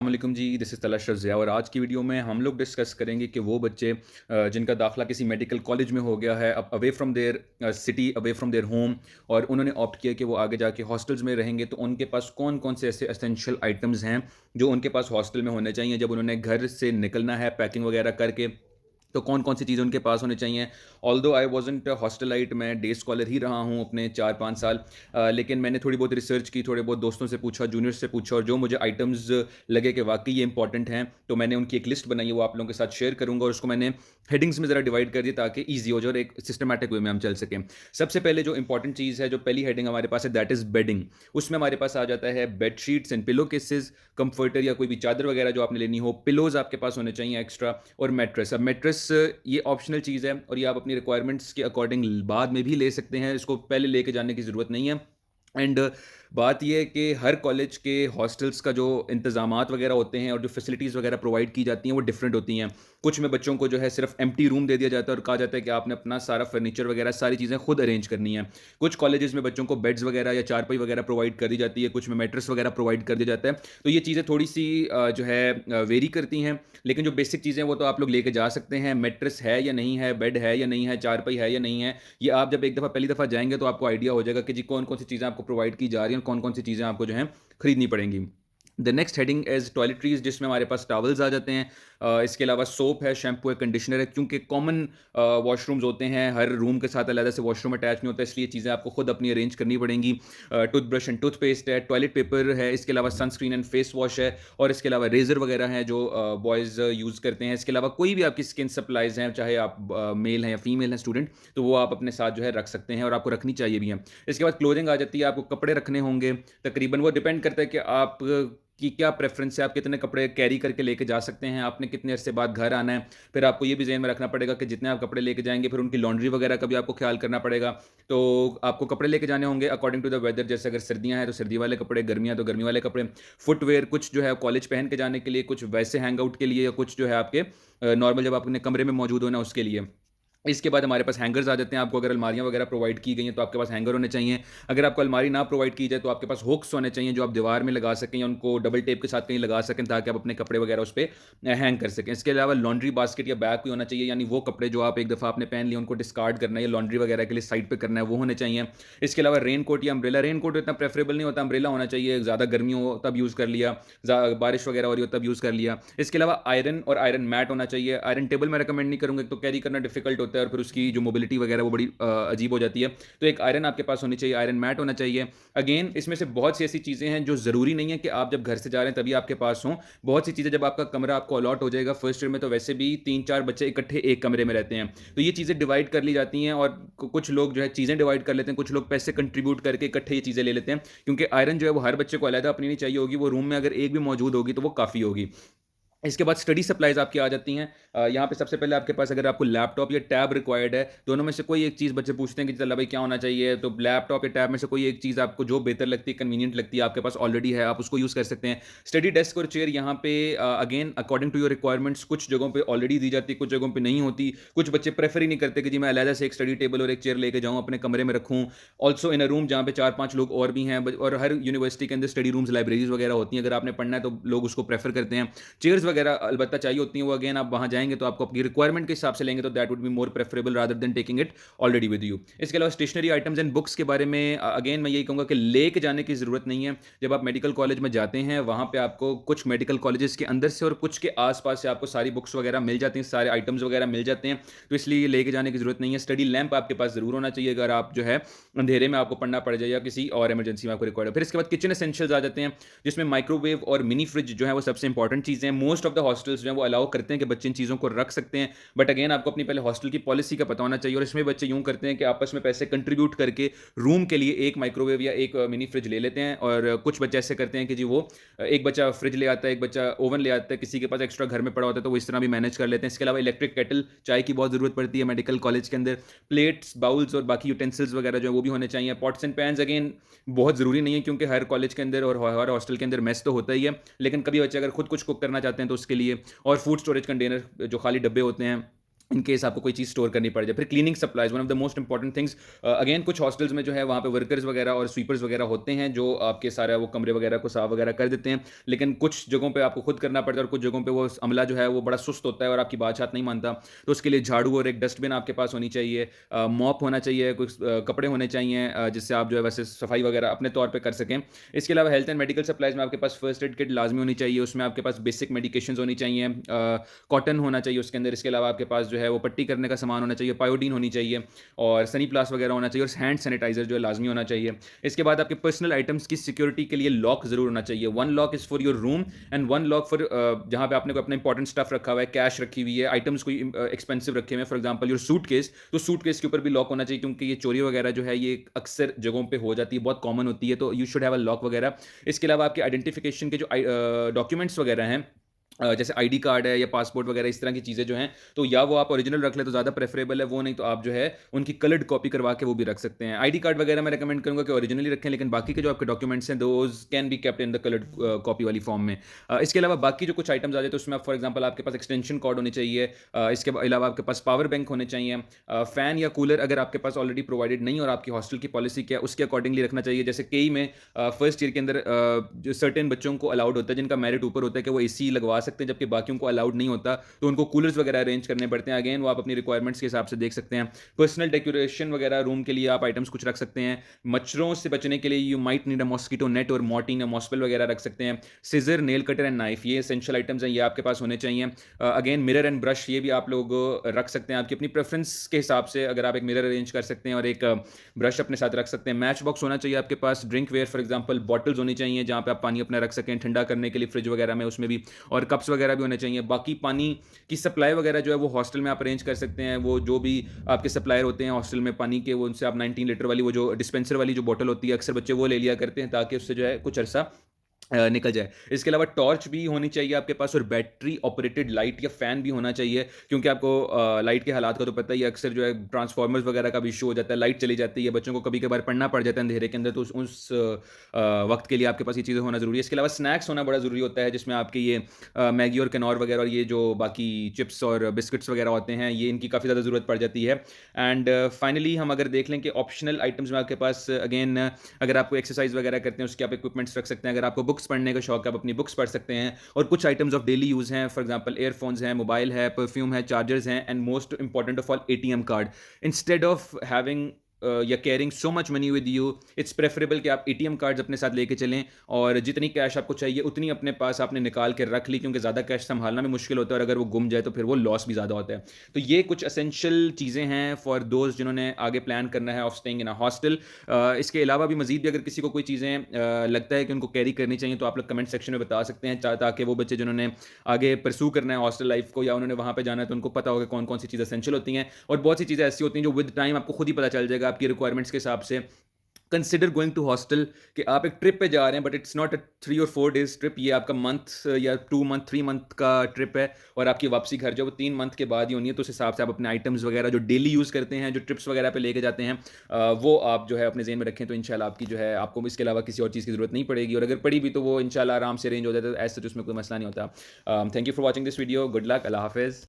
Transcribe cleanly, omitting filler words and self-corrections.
वालेकुम जी, this is तलश Razia और आज की वीडियो में हम लोग डिस्कस करेंगे कि वो बच्चे जिनका दाखिला किसी मेडिकल कॉलेज में हो गया है, अब away from there city, away from their home और उन्होंने ऑप्ट किया कि वो आगे जाके हॉस्टल्स में रहेंगे, तो उनके पास कौन-कौन से ऐसे एसेंशियल आइटम्स हैं, जो उनके पास हॉस्टल में होने चाहिए जब उन्होंने घर से निकलना है पैकिंग वगैरह करके। तो कौन-कौन सी चीज़ें उनके पास होनी चाहिए। ऑल्दो आई वाज़न्ट अ हॉस्टलाइट, मैं डे स्कॉलर ही रहा हूँ अपने 4-5 साल। लेकिन मैंने थोड़ी बहुत रिसर्च की, थोड़े बहुत दोस्तों से पूछा, जूनियर्स से पूछा और जो मुझे आइटम्स लगे कि वाक़ई ये इंपॉर्टेंट हैं, तो मैंने उनकी एक लिस्ट बनाई है, वो आप लोगों के साथ शेयर करूँगा और उसको मैंने हेडिंग्स में ज़रा डिवाइड कर दिया ताकि ईज़ी हो जाए और एक सिस्टमैटिक वे में हम चल सकें। सबसे पहले जो इंपॉर्टेंट चीज़ है, जो पहली हेडिंग हमारे पास है, दैट इज़ बेडिंग। उसमें हमारे पास आ जाता है bedsheets and pillow cases, comforter या कोई भी चादर वगैरह जो आपने लेनी हो, पिलोज़ आपके पास होने चाहिए एक्स्ट्रा और मैट्रेस। अब मैट्रेस ये ऑप्शनल चीज़ है और ये आप अपनी रिक्वायरमेंट्स के अकॉर्डिंग बाद में भी ले सकते हैं, इसको पहले लेके जाने की ज़रूरत नहीं है। एंड बात ये है कि हर कॉलेज के हॉस्टल्स का जो इंतज़ामात वगैरह होते हैं और जो फैसिलिटीज़ वगैरह प्रोवाइड की जाती हैं, वो डिफरेंट होती हैं। कुछ में बच्चों को जो है सिर्फ एम्प्टी रूम दे दिया जाता है और कहा जाता है कि आपने अपना सारा फर्नीचर वगैरह, सारी चीज़ें खुद अरेंज करनी है। कुछ कॉलेजेस में बच्चों को बेड्स वगैरह या चारपाई वगैरह प्रोवाइड कर दी जाती है, कुछ में मैट्रेस वगैरह प्रोवाइड कर दिया जाता है। तो ये चीज़ें थोड़ी-सी जो है वेरी करती हैं, लेकिन जो बेसिक चीज़ें हैं वो तो आप लोग लेके जा सकते हैं। मैट्रेस है या नहीं है, बेड है या नहीं है, चारपाई है या नहीं है, ये आप जब एक दफ़ा पहली दफ़ा जाएँगे तो आपको आइडिया हो जाएगा कि जी कौन-कौन सी चीज़ें आपको प्रोवाइड की जा रही हैं और कौन-कौन सी चीज़ें आपको जो हैं खरीदनी पड़ेंगी। The next heading is toiletries, जिसमें हमारे पास टॉवल्स आ जाते हैं। इसके अलावा सोप है, शैम्पू है, कंडीशनर है, क्योंकि कॉमन वॉशरूम्स होते हैं, हर रूम के साथ अलग से वॉशरूम अटैच नहीं होता, इसलिए चीज़ें आपको खुद अपनी अरेंज करनी पड़ेंगी। टूथब्रश एंड टूथपेस्ट है, टॉयलेट पेपर है, इसके अलावा सनस्क्रीन एंड फेस वॉश है और इसके अलावा रेज़र वगैरह हैं जो बॉयज़ यूज़ करते हैं। इसके अलावा कोई भी आपकी स्किन सप्लाइज़ हैं, चाहे आप मेल हैं या फीमेल हैं स्टूडेंट, तो वो आप अपने साथ जो है रख सकते हैं और आपको रखनी चाहिए भी हैं। इसके बाद क्लोथिंग आ जाती है, आपको कपड़े रखने होंगे। तकरीबन वो डिपेंड करता है कि आप की क्या प्रेफ़रेंस है, आप कितने कपड़े कैरी करके लेके जा सकते हैं, आपने कितने अरसे बाद घर आना है। फिर आपको ये भी ज़हन में रखना पड़ेगा कि जितने आप कपड़े लेके जाएँगे, फिर उनकी लॉन्ड्री वगैरह का भी आपको ख़्याल करना पड़ेगा। तो आपको कपड़े लेके जाने होंगे अकॉर्डिंग टू द वेदर, जैसे अगर सर्दियाँ हैं, तो सर्दी वाले कपड़े, गर्मियाँ तो गर्मी वाले कपड़े। फुटवियर कुछ जो है कॉलेज पहन के जाने के लिए, कुछ वैसे हैंग आउट के लिए या कुछ जो है आपके नॉर्मल जब आप अपने कमरे में मौजूद होना उसके लिए। इसके बाद हमारे पास हैंगर्स आ जाते हैं, आपको अगर अलमारियाँ वगैरह प्रोवाइड की गई हैं, तो आपके पास हैंगर होने चाहिए। अगर आपको अलमारी ना प्रोवाइड की जाए, तो आपके पास हुक्स होने चाहिए, जो आप दीवार में लगा सकें या उनको डबल टेप के साथ कहीं लगा सकें, ताकि आप अपने कपड़े वगैरह उस पे हैंग कर सकें। इसके अलावा लॉन्ड्री बास्केट या बैग भी होना चाहिए, यानी वो कपड़े जो आप एक दफ़ा आपने पहन लिए, उनको डिस्कार्ड करना है या लॉन्ड्री वगैरह के लिए साइड पे करना है, वो होने चाहिए। इसके अलावा रेन कोट या अम्ब्रेला, रेन कोट इतना प्रेफरेबल नहीं होता, अम्ब्रेला होना चाहिए, ज़्यादा गर्मी हो तब यूज़ कर लिया, बारिश वगैरह हो रही हो तब यूज़ कर लिया। इसके अलावा आयरन और आयरन मैट होना चाहिए। आयरन टेबल मैं रिकमेंड नहीं करूँगा, एक तो कैरी करना डिफिकल्ट होता है और फिर उसकी जो मोबिलिटी वगैरह वो बड़ी अजीब हो जाती है। तो एक आयरन आपके पास होनी चाहिए, आयरन मैट होना चाहिए। अगेन इसमें से बहुत सी ऐसी चीज़ें हैं जो ज़रूरी नहीं है कि आप जब घर से जा रहे हैं तभी आपके पास हों। बहुत सी चीज़ें जब आपका कमरा आपको अलॉट हो जाएगा फर्स्ट ईयर में, तो वैसे भी 3-4 बच्चे इकट्ठे एक कमरे में रहते हैं। तो ये चीज़ें डिवाइड कर ली जाती हैं और कुछ लोग जो है चीज़ें डिवाइड कर लेते हैं, कुछ लोग पैसे कंट्रीब्यूट करके इकट्ठे ये चीज़ें ले लेते हैं। क्योंकि आयरन जो है वो हर बच्चे को अलग अपनी नहीं चाहिए होगी, वो रूम में अगर एक भी मौजूद होगी तो वो काफ़ी होगी। इसके बाद स्टडी सप्लाइज़ आपकी आ जाती हैं। यहाँ पे सबसे पहले आपके पास अगर आपको लैपटॉप या टैब रिक्वायर्ड है, दोनों में से कोई एक चीज़ बच्चे पूछते हैं कि चला भाई क्या होना चाहिए, तो लैपटॉप या टैब में से कोई एक चीज़ आपको जो बेहतर लगती है, कन्वीनिएंट लगती है, आपके पास ऑलरेडी है, आप उसको यूज़ कर सकते हैं। स्टडी डेस्क और चेयर यहाँ पे again according to your requirements कुछ जगहों पे ऑलरेडी दी जाती है, कुछ जगहों पे नहीं होती। कुछ बच्चे प्रेफ़र ही नहीं करते कि जी मैं अलग से एक स्टडी टेबल और एक चेयर लेके जाऊँ, अपने कमरे में रखूँ। ऑल्सो इन अ रूम जहाँ पे 4-5 लोग और भी हैं और हर यूनिवर्सिटी के अंदर स्टडी रूम्स, लाइब्रेरीज़ वगैरह होती हैं। अगर आपने पढ़ना है तो लोग उसको प्रेफ़र करते हैं। चेयर्स वगैरह अलबत्ता चाहिए होती हैं, वो अगेन आप वहाँ जाएँगे तो आपको आपकी रिक्वायरमेंट के हिसाब से लेंगे, तो that would be more preferable rather than taking it already with you. इसके अलावा स्टेशनरी आइटम्स एंड बुक्स के बारे में अगेन मैं यही कहूँगा कि लेके जाने की ज़रूरत नहीं है। जब आप मेडिकल कॉलेज में जाते हैं, वहाँ पे आपको कुछ मेडिकल कॉलेजेस के अंदर से और कुछ के आस-पास से आपको सारी बुक्स वगैरह मिल जाती हैं, सारे आइटम्स वगैरह मिल जाते हैं, तो इसलिए ये लेके जाने की ज़रूरत नहीं है। स्टडी लैंप आपके पास ज़रूर होना चाहिए, अगर आप जो है अंधेरे में आपको पढ़ना पड़ जाए या किसी और इमरजेंसी में आपको रिक्वायर्ड है। फिर इसके बाद किचन एसेंशियल्स आ जाते हैं, जिसमें माइक्रोवेव और मिनी फ्रिज जो है वो सबसे इंपॉर्टेंट चीज़ें हैं। मोस्ट ऑफ द हॉस्टल्स जो हैं वो अलाउ करते हैं कि बच्चे इन चीज़ों को रख सकते हैं, बट अगेन आपको अपनी पहले हॉस्टल की पॉलिसी का पता होना चाहिए और इसमें बच्चे यूँ करते हैं कि आपस में पैसे कंट्रीब्यूट करके रूम के लिए एक माइक्रोवेव या एक मिनी फ्रिज ले लेते हैं और कुछ बच्चे ऐसे करते हैं कि जी वो एक बच्चा फ्रिज ले आता है, एक बच्चा ओवन ले आता है, किसी के पास एक्स्ट्रा घर में पड़ा होता है तो वो इस तरह भी मैनेज कर लेते हैं। इसके अलावा इलेक्ट्रिक केटल, चाय की बहुत ज़रूरत पड़ती है मेडिकल कॉलेज के अंदर। प्लेट्स, बाउल्स और बाकी यूटेंसिल्स वगैरह जो है वो भी होने चाहिए। पॉट्स एंड पैन्स अगेन बहुत ज़रूरी नहीं है, क्योंकि हर कॉलेज के अंदर और हर हॉस्टल के अंदर मेस तो होता ही है, लेकिन कभी बच्चे अगर खुद कुछ कुक करना चाहते हैं तो उसके लिए। और फूड स्टोरेज कंटेनर जो खाली डब्बे होते हैं इन केस आपको कोई चीज़ स्टोर करनी पड़ जाए। फिर cleaning supplies, one of the most important things. Again कुछ हॉस्टल्स में जो है वहाँ पे वर्कर्स वगैरह और स्वीपर्स वगैरह होते हैं जो आपके सारा वो कमरे वगैरह को साफ वगैरह कर देते हैं। लेकिन कुछ जगहों पे आपको खुद करना पड़ता है और कुछ जगहों पे वो अमला जो है वो बड़ा सुस्त होता है और आपकी बात-शात नहीं मानता। तो उसके लिए झाड़ू और एक डस्टबिन आपके पास होनी चाहिए। मॉप होना चाहिए, कुछ कपड़े होने चाहिए जिससे आप जो है वैसे सफाई वगैरह अपने तौर पे कर सकें। इसके अलावा हेल्थ एंड मेडिकल सप्लाइज़ में आपके पास फर्स्ट एड किट लाज़मी होनी चाहिए, उसमें आपके पास बेसिक मेडिकेशंस होनी चाहिए। कॉटन होना चाहिए उसके अंदर। इसके अलावा आपके पास जो है वो पट्टी करने का सामान होना चाहिए, पायोडीन होनी चाहिए और सनी प्लास वगैरह होना चाहिए और हैंड सैनिटाइजर जो है लाजमी होना चाहिए। इसके बाद आपके पर्सनल आइटम्स की सिक्योरिटी के लिए लॉक ज़रूर होना चाहिए। One Lok is for your room and one lock for जहाँ पे आपने कोई अपना इंपॉर्टेंट स्टफ रखा हुआ है, कैश रखी हुई है, आइटम्स कोई एक्सपेंसिव रखे हुए हैं, फॉर एग्जाम्पल योर सूटकेस, तो सूटकेस के ऊपर भी लॉक होना चाहिए क्योंकि ये चोरी वगैरह जो है ये अक्सर जगहों पे हो जाती है, बहुत कॉमन होती है, तो you should have a lock वगैरह। इसके अलावा आपके आइडेंटिफिकेशन के जो डॉक्यूमेंट्स वगैरह हैं, जैसे आईडी कार्ड है या पासपोर्ट वगैरह इस तरह की चीज़ें जो हैं, तो या वो आप ओरिजिनल रख लें तो ज़्यादा प्रेफरेबल है, वो नहीं तो आप जो है उनकी कलर्ड कॉपी करवा के वो भी रख सकते हैं। आईडी कार्ड वगैरह मैं रिकमेंड करूँगा कि ओरिजिनली रखें, लेकिन बाकी के जो आपके डॉक्यूमेंट्स हैं those can be kept in the coloured copy वाली फॉर्म में। इसके अलावा बाकी जो कुछ आइटम्स आ जाए तो उसमें आप फॉर एग्जांपल आपके पास एक्सटेंशन कॉर्ड होनी चाहिए। इसके अलावा आपके पास पावर बैंक होने चाहिए। फ़ैन या कूलर अगर आपके पास ऑलरेडी प्रोवाइडेड नहीं और आपकी हॉस्टल की पॉलिसी क्या है उसके अकॉर्डिंगली रखना चाहिए। जैसे केई में फर्स्ट ईयर के अंदर जो सर्टेन बच्चों को अलाउड होता है जिनका मेरिट ऊपर होता है कि वो एसी लगवा सकते हैं, जबकि बाकियों को अलाउड नहीं होता, तो उनको कूलर्स वगैरह अरेंज करने पड़ते हैं। अगेन वो आप अपनी रिक्वायरमेंट्स के हिसाब से देख सकते हैं। पर्सनल डेकोरेशन वगैरह रूम के लिए आप आइटम्स कुछ रख सकते हैं। मच्छरों से बचने के लिए you might need a mosquito net और मॉर्टिन या मॉस्पेल वगैरह रख सकते हैं। Scissor, nail cutter and knife, ये एसेंशियल आइटम्स हैं, ये आपके पास होने चाहिए। अगेन मिरर एंड ब्रश, ये भी आप लोग रख सकते हैं आपकी अपनी प्रेफरेंस के हिसाब से। अगर आप एक मिरर अरेंज कर सकते हैं और एक ब्रश अपने साथ रख सकते हैं। मैच बॉक्स होना चाहिए आपके पास। Drinkware for example bottles होनी चाहिए जहाँ पे आप पानी अपना रख सकें ठंडा करने के लिए, फ्रिज वगैरह में उसमें भी, और कप्स वगैरह भी होने चाहिए। बाकी पानी की सप्लाई वगैरह जो है वो हॉस्टल में आप अरेंज कर सकते हैं। वो जो भी आपके सप्लायर होते हैं हॉस्टल में पानी के, वो उनसे आप 19 लीटर वाली वो जो डिस्पेंसर वाली जो बोतल होती है अक्सर बच्चे वो ले लिया करते हैं ताकि उससे जो है कुछ अरसा निकल जाए। इसके अलावा टॉर्च भी होनी चाहिए आपके पास और बैटरी ऑपरेटेड लाइट या फ़ैन भी होना चाहिए क्योंकि आपको लाइट के हालात का तो पता ही है, अक्सर जो है ट्रांसफार्मर्स वगैरह का भी इशू हो जाता है, लाइट चली जाती है, बच्चों को कभी-कभार पढ़ना पड़ जाता है अंधेरे के अंदर, तो उस वक़्त के लिए आपके पास ये चीज़ें होना ज़रूरी है। इसके अलावा स्नैक्स होना बड़ा ज़रूरी होता है जिसमें आपके ये मैगी और किनोर वगैरह और ये जो बाकी चिप्स और बिस्किट्स वगैरह होते हैं, ये इनकी काफ़ी ज़्यादा ज़रूरत पड़ जाती है। एंड फाइनली हम अगर देख लें कि ऑप्शनल आइटम्स में आपके पास अगेन अगर आपको एक्सरसाइज वगैरह करते हैं उसके आप इक्विपमेंट्स रख सकते हैं। अगर आपको बुक्स पढ़ने का शौक है आप अपनी बुक्स पढ़ सकते हैं। और कुछ आइटम्स ऑफ डेली यूज़ हैं, फॉर एग्जांपल ईयरफोन्स हैं, मोबाइल है, परफ्यूम है, चार्जर्स हैं and most important of all ATM card. Instead of having या carrying so much money with you, it's preferable कि आप एटीएम कार्ड्स अपने साथ लेके चलें और जितनी कैश आपको चाहिए उतनी अपने पास आपने निकाल के रख ली, क्योंकि ज़्यादा कैश संभालना भी मुश्किल होता है और अगर वो गुम जाए तो फिर वो लॉस भी ज़्यादा होता है। तो ये कुछ एसेंशियल चीज़ें हैं फॉर दोस्त जिन्होंने आगे प्लान करना है of staying in a hostel. इसके अलावा भी मजीद भी अगर किसी को कोई चीज़ें लगता है कि उनको कैरी करनी चाहिए तो आप लोग कमेंट सेक्शन में बता सकते हैं ताकि वो बच्चे जिन्होंने आगे परसू करना है हॉस्टल लाइफ को या उन्होंने वहाँ पे जाना है तो उनको पता होगा कौन कौन सी चीज़ें एसेंशियल होती हैं। और बहुत सी चीज़ें ऐसी होती हैं जो विद टाइम आपको खुद ही पता चल जाएगा आपकी रिक्वायरमेंट्स के हिसाब से। कंसिडर गोइंग टू हॉस्टल कि आप एक ट्रिप पे जा रहे हैं बट इट्स नॉट अ 3 और 4 डेज ट्रिप, ये आपका मंथ या 2 मंथ 3 मंथ का ट्रिप है और आपकी वापसी घर जो वो 3 मंथ के बाद ही होनी है। तो उस हिसाब से आप अपने आइटम्स वगैरह जो डेली यूज़ करते हैं, जो ट्रिप्स वगैरह पे लेके जाते हैं, वो आप जो है अपने ज़हन में रखें तो इंशाल्लाह आपकी जो है आपको इसके अलावा किसी और चीज़ की ज़रूरत नहीं पड़ेगी और अगर पड़ी भी तो वो इंशाल्लाह आराम से अरेंज हो जाता है, ऐसा तो उसमें कोई मसला नहीं होता। Thank you for watching this video, good luck, अल्लाह हाफिज़।